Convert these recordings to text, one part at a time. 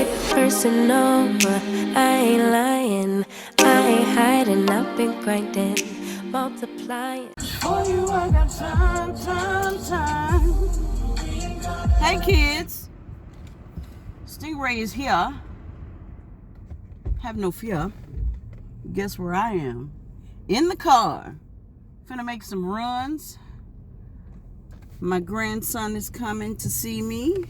it personal, but I ain't lying. I ain't hiding, I've been grinding, multiplying. For you, I got time. Hey kids, Stingray is here. Have no fear. Guess where I am? In the car. Finna make some runs. My grandson is coming to see me,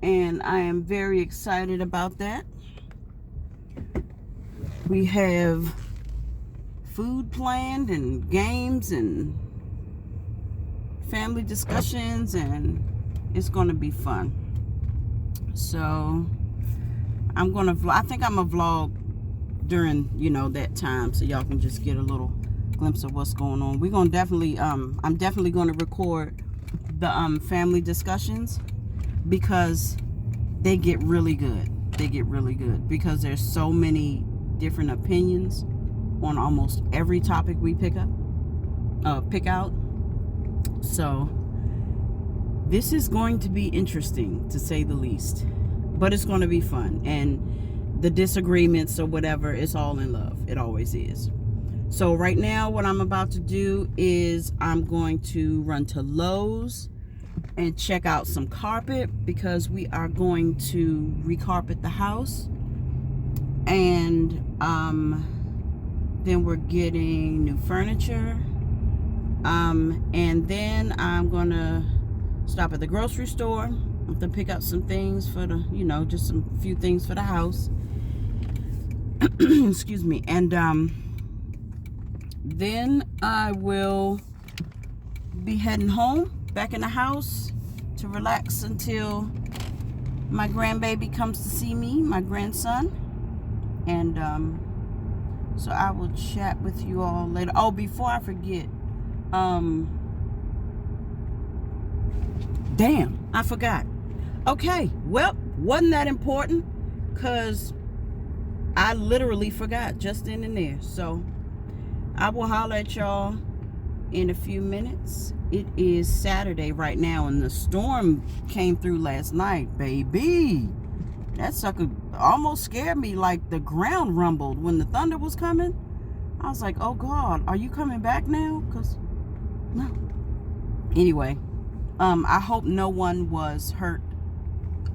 and I am very excited about that. We have food planned and games and family discussions, and it's going to be fun. So I think I'm gonna vlog during that time, so y'all can just get a little glimpse of what's going on. We're gonna definitely I'm definitely going to record the family discussions, because they get really good. Because there's so many different opinions on almost every topic we pick out. So this is going to be interesting, to say the least, but it's going to be fun. And the disagreements or whatever, it's all in love. It always is. So right now, what I'm about to do is I'm going to run to Lowe's and check out some carpet, because we are going to recarpet the house. And then we're getting new furniture. And then I'm gonna stop at the grocery store to pick up some things for the, just some few things for the house. Excuse me. And then I will be heading home, back in the house, to relax until my grandbaby comes to see me, my grandson. And so I will chat with you all later. Oh, before I forget, damn, I forgot. Okay, well, wasn't that important, because I literally forgot just in and there. So I will holler at y'all in a few minutes. It is Saturday right now, and the storm came through last night, baby. That sucker almost scared me, like the ground rumbled when the thunder was coming. I was like, oh God, are you coming back now? Because, no. Anyway, I hope no one was hurt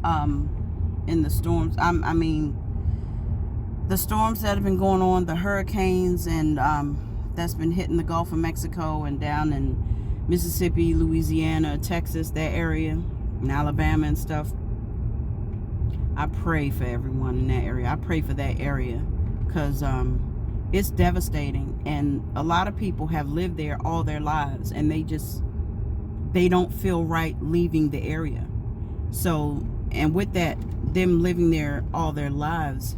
in the storms. I mean, the storms that have been going on, the hurricanes, and that's been hitting the Gulf of Mexico and down in Mississippi, Louisiana, Texas, that area, and Alabama and stuff. I pray for everyone in that area. I pray for that area, because it's devastating, and a lot of people have lived there all their lives, and they don't feel right leaving the area. So, and with that, them living there all their lives,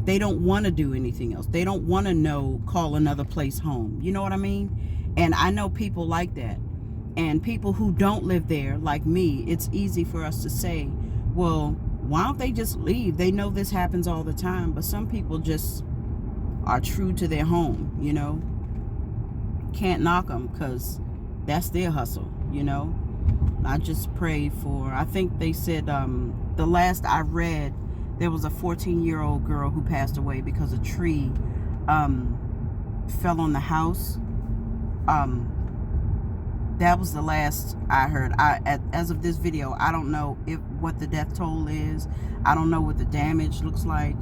they don't want to do anything else. They don't want to call another place home. You know what I mean? And I know people like that. And people who don't live there, like me, it's easy for us to say, well, why don't they just leave? They know this happens all the time. But some people just are true to their home, Can't knock them, because that's their hustle, I just pray for, I think they said, the last I read, there was a 14-year-old girl who passed away because a tree fell on the house. That was the last I heard. As of this video, I don't know what the death toll is. I don't know what the damage looks like.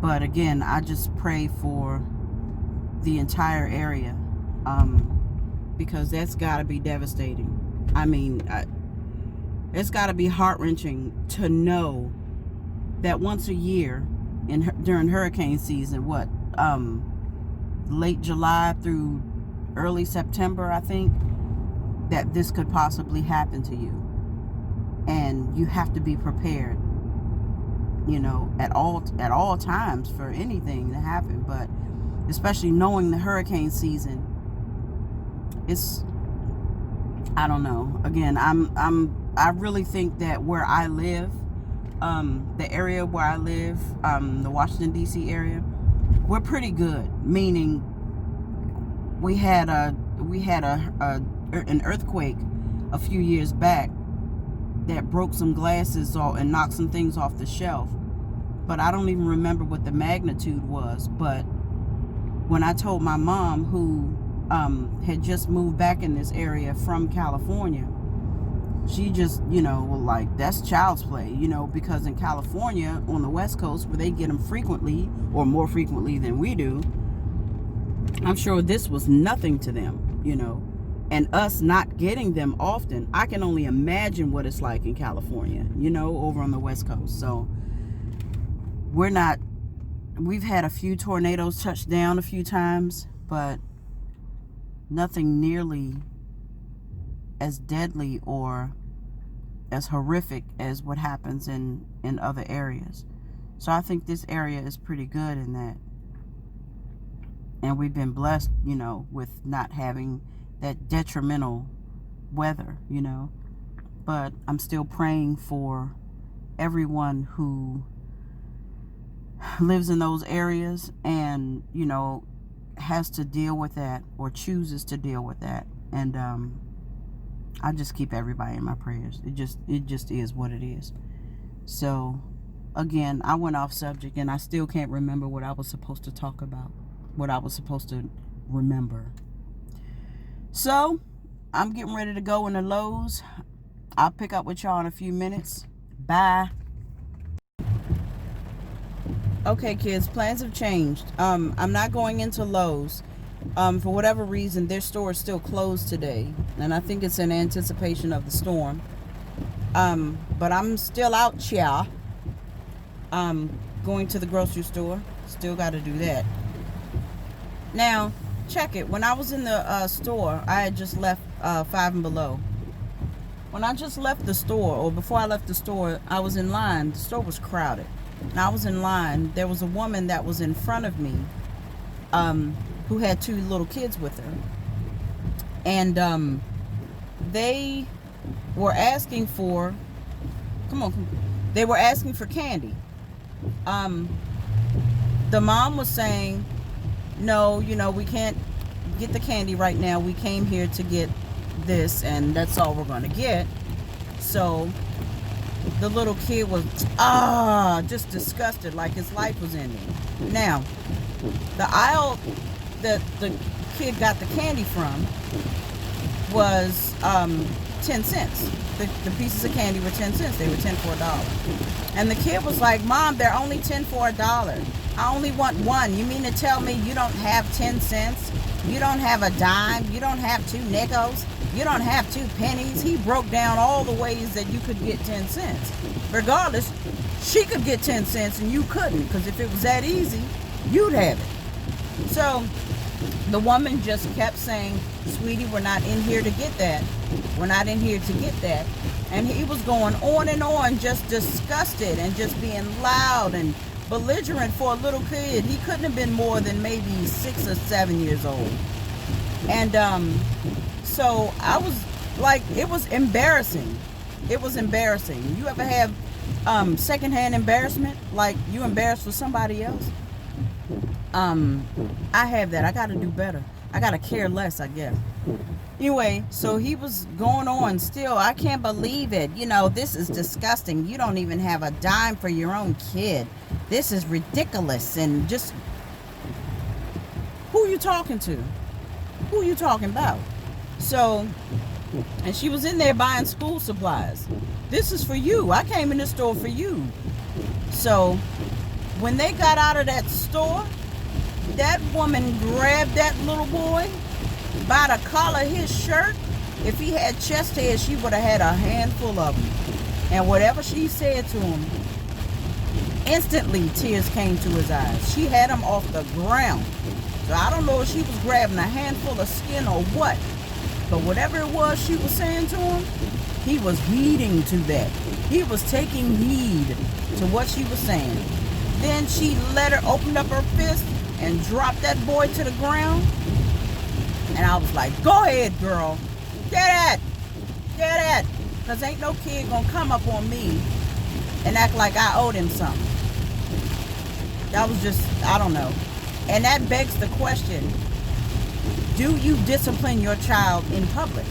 But again, I just pray for the entire area, because that's got to be devastating. I mean, it's got to be heart-wrenching to know that once a year, during hurricane season, late July through early September, I think, that this could possibly happen to you. And you have to be prepared, at all times for anything to happen. But especially knowing the hurricane season, I don't know. Again, I really think that where I live, the area where I live, the Washington D.C. area, we're pretty good. Meaning, we had an earthquake a few years back, that broke some glasses off and knocked some things off the shelf. But I don't even remember what the magnitude was. But when I told my mom, who had just moved back in this area from California, she just, was like, that's child's play, because in California, on the West Coast, where they get them frequently, or more frequently than we do, I'm sure this was nothing to them, and us not getting them often. I can only imagine what it's like in California, over on the West Coast. So we've had a few tornadoes touch down a few times, but nothing nearly as deadly or as horrific as what happens in other areas. So I think this area is pretty good in that. And we've been blessed, with not having that detrimental weather, But I'm still praying for everyone who lives in those areas and, has to deal with that or chooses to deal with that. And I just keep everybody in my prayers. It just is what it is. So again, I went off subject and I still can't remember what I was supposed to talk about, what I was supposed to remember. So I'm getting ready to go in the Lowe's. I'll pick up with y'all in a few minutes. Bye. Okay, kids, plans have changed. I'm not going into Lowe's. For whatever reason, their store is still closed today, and I think it's in anticipation of the storm. But I'm still out here. Going to the grocery store. Still got to do that. Now, check it. When I was in the store, I had just left Five and Below. When I just left the store, or before I left the store, I was in line. The store was crowded. And I was in line. There was a woman that was in front of me, who had two little kids with her. And they were asking for, they were asking for candy. The mom was saying, no, we can't get the candy right now. We came here to get this, and that's all we're going to get. So the little kid was just disgusted, like his life was ending. Now, the aisle that the kid got the candy from was 10 cents. The pieces of candy were 10 cents. They were 10 for $1. And the kid was like, Mom, they're only 10 for $1. I only want one. You mean to tell me you don't have 10 cents? You don't have a dime? You don't have 2 nickels? You don't have 2 pennies? He broke down all the ways that you could get 10 cents. Regardless, she could get 10 cents and you couldn't, because if it was that easy, you'd have it. So the woman just kept saying, sweetie, we're not in here to get that. We're not in here to get that. And he was going on and on, just disgusted and just being loud and belligerent for a little kid. He couldn't have been more than maybe 6 or 7 years old. And so I was like, it was embarrassing. It was embarrassing. You ever have secondhand embarrassment? Like you embarrassed for somebody else? I have that. I got to do better. I got to care less, I guess. Anyway, so he was going on still. I can't believe it. This is disgusting. You don't even have a dime for your own kid. This is ridiculous. And just, who you talking to? Who you talking about? So, and she was in there buying school supplies. This is for you. I came in the store for you. So, when they got out of that store, that woman grabbed that little boy by the collar of his shirt. If he had chest hair, she would have had a handful of them. And whatever she said to him, instantly tears came to his eyes. She had him off the ground. So I don't know if she was grabbing a handful of skin or what. But whatever it was she was saying to him, he was heeding to that. He was taking heed to what she was saying. Then she let her open up her fist and dropped that boy to the ground. And I was like, go ahead, girl. Get it. Because ain't no kid going to come up on me and act like I owed him something. That was just, I don't know. And that begs the question, do you discipline your child in public?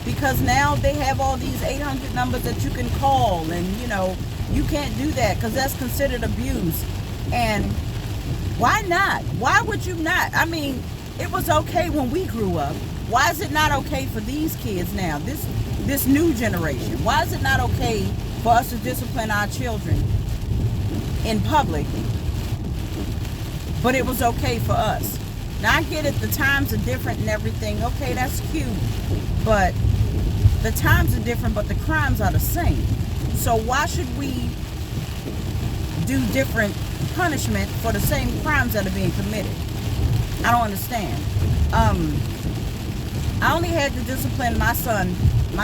because now they have all these 800 numbers that you can call, and you can't do that because that's considered abuse. And why not? Why would you not? I mean, it was okay when we grew up. Why is it not okay for these kids now, this new generation? Why is it not okay for us to discipline our children in public, but it was okay for us? Now, I get it, the times are different and everything. Okay, that's cute. But the times are different, but the crimes are the same. So why should we do different punishment for the same crimes that are being committed? I don't understand. I only had to discipline my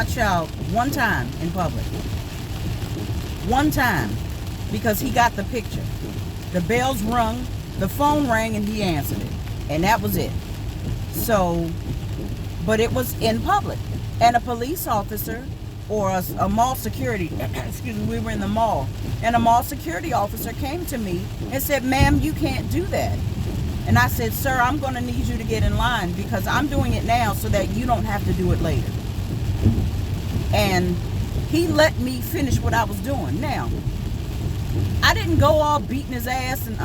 child, one time in public. One time. Because he got the picture. The bells rung, the phone rang, and he answered it. And that was it. So, but it was in public. And a police officer or a mall security, excuse me, we were in the mall, and a mall security officer came to me and said, "Ma'am, you can't do that." And I said, "Sir, I'm going to need you to get in line because I'm doing it now so that you don't have to do it later." And he let me finish what I was doing. Now, I didn't go all beating his ass, and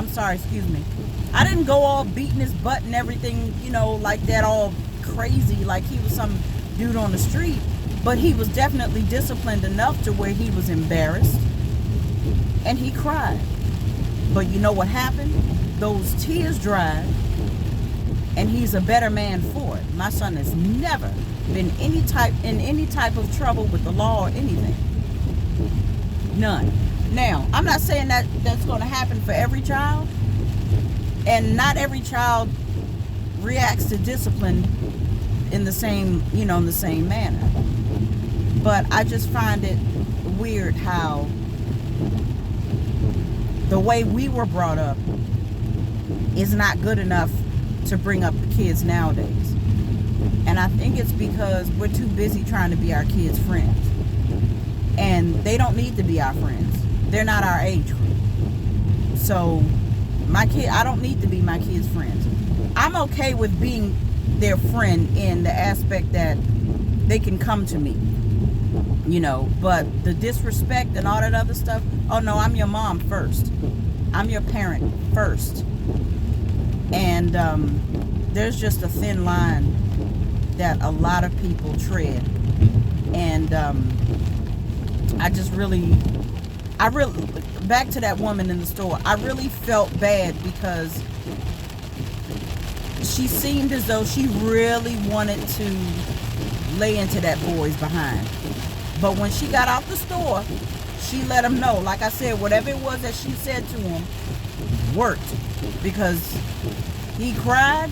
I didn't go all beating his butt and everything, like that, all crazy, like he was some dude on the street. But he was definitely disciplined enough to where he was embarrassed and he cried. But you know what happened? Those tears dried, and he's a better man for it. My son has never been in any type of trouble with the law or anything. None. Now, I'm not saying that that's going to happen for every child, and not every child reacts to discipline in the same, in the same manner. But I just find it weird how the way we were brought up is not good enough to bring up the kids nowadays. And I think it's because we're too busy trying to be our kids' friends. And they don't need to be our friends. They're not our age group. So I don't need to be my kids' friends. I'm okay with being their friend in the aspect that they can come to me, but the disrespect and all that other stuff, oh no, I'm your mom first. I'm your parent first. And there's just a thin line that a lot of people tread. And I really, back to that woman in the store, I really felt bad because she seemed as though she really wanted to lay into that boy's behind. But when she got out the store, she let him know, like I said, whatever it was that she said to him worked, because he cried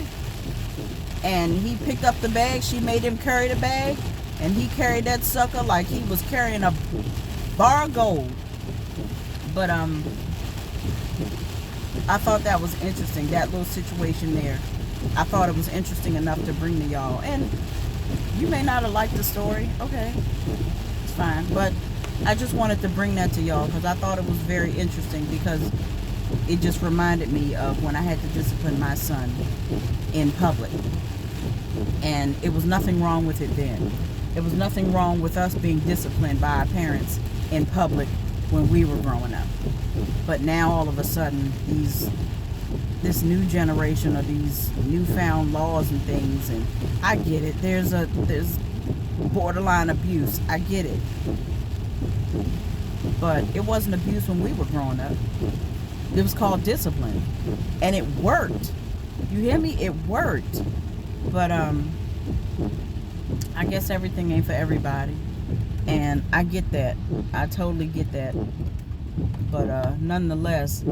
and he picked up the bag. She made him carry the bag, and he carried that sucker like he was carrying a bar of gold. But I thought that was interesting, that little situation there. I thought it was interesting enough to bring to y'all. And you may not have liked the story. Okay, it's fine. But I just wanted to bring that to y'all because I thought it was very interesting, because it just reminded me of when I had to discipline my son in public. And it was nothing wrong with it then. There was nothing wrong with us being disciplined by our parents in public when we were growing up. But now all of a sudden, this new generation of these newfound laws and things, and I get it. There's borderline abuse. I get it. But it wasn't abuse when we were growing up. It was called discipline. And it worked. You hear me? It worked. But I guess everything ain't for everybody. And I get that. I totally get that. But nonetheless,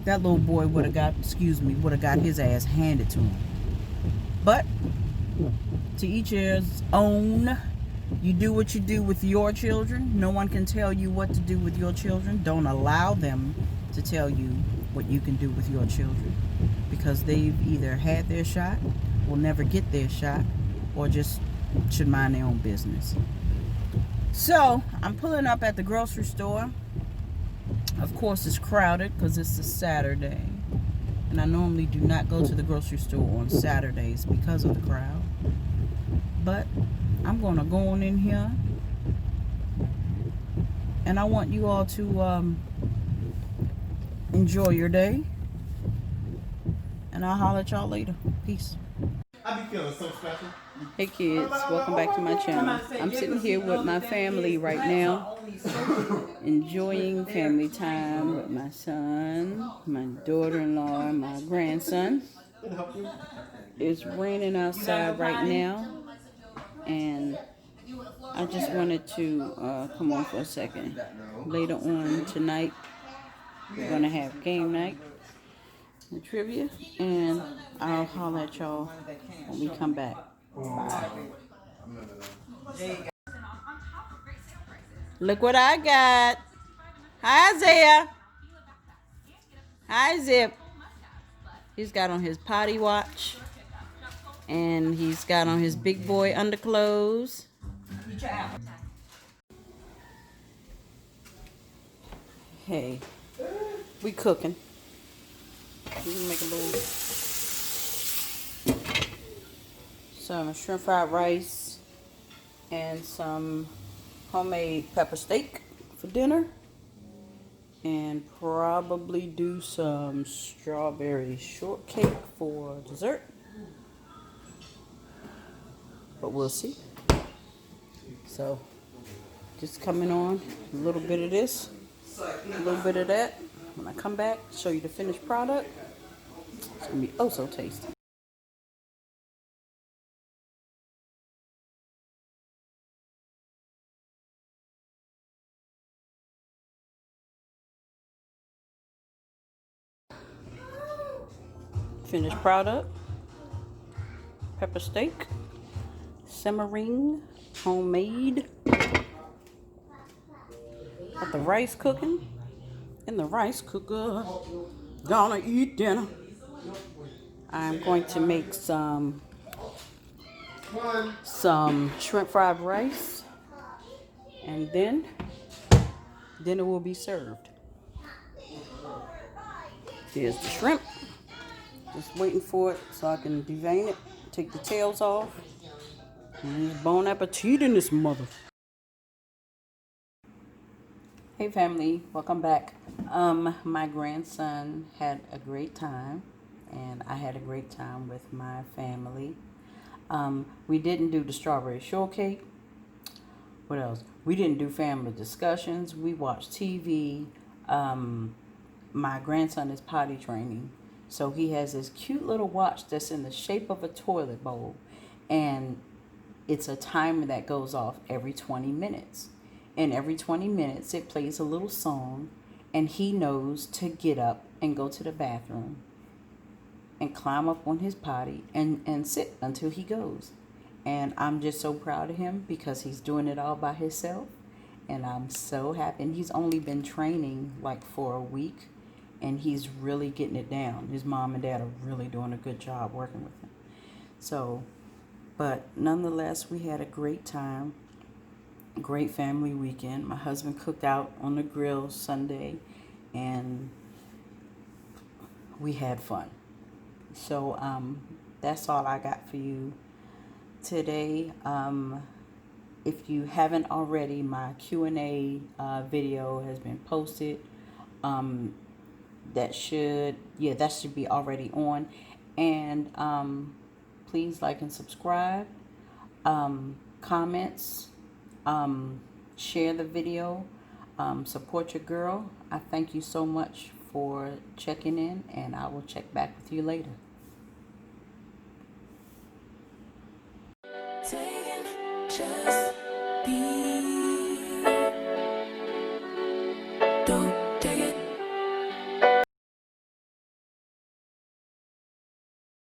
that little boy would have got his ass handed to him. But to each his own. You do what you do with your children. No one can tell you what to do with your children. Don't allow them to tell you what you can do with your children, because they've either had their shot, will never get their shot, or just should mind their own business. So I'm pulling up at the grocery store. Of course, it's crowded because it's a Saturday, and I normally do not go to the grocery store on Saturdays because of the crowd. But I'm going to go on in here. And I want you all to enjoy your day. And I'll holler at y'all later. Peace. I be feeling so special. Hey kids, welcome back to my channel. I'm sitting here with my family right now, enjoying family time with my son, my daughter-in-law, and my grandson. It's raining outside right now, and I just wanted to come on for a second. Later on tonight, we're going to have game night and trivia, and I'll holler at y'all when we come back. Bye. Look what I got. Hi, Isaiah. Hi, Zip. He's got on his potty watch, and he's got on his big boy underclothes. Hey, we cooking. We can make a little some shrimp fried rice and some homemade pepper steak for dinner, and probably do some strawberry shortcake for dessert, but we'll see. So just coming on a little bit of this, a little bit of that. When I come back, show you the finished product. It's gonna be oh so tasty. Finished product: pepper steak, simmering, homemade. Got the rice cooking in the rice cooker. Gonna eat dinner. I'm going to make some shrimp fried rice, and then dinner will be served. Here's the shrimp. Just waiting for it so I can devein it, take the tails off. And bon appetit in this mother. Hey family, welcome back. My grandson had a great time, and I had a great time with my family. We didn't do the strawberry shortcake. What else? We didn't do family discussions. We watched TV. My grandson is potty training, so he has this cute little watch that's in the shape of a toilet bowl, and it's a timer that goes off every 20 minutes. And every 20 minutes, it plays a little song, and he knows to get up and go to the bathroom and climb up on his potty and sit until he goes. And I'm just so proud of him because he's doing it all by himself. And I'm so happy. And he's only been training like for a week, and he's really getting it down. His mom and dad are really doing a good job working with him. So, but nonetheless, we had a great time. Great family weekend. My husband cooked out on the grill Sunday, and we had fun. So that's all I got for you today. If you haven't already, my Q&A video has been posted. That should be already on. And please like and subscribe. Comments. Share the video. Support your girl. I thank you so much for checking in, and I will check back with you later. Taking just be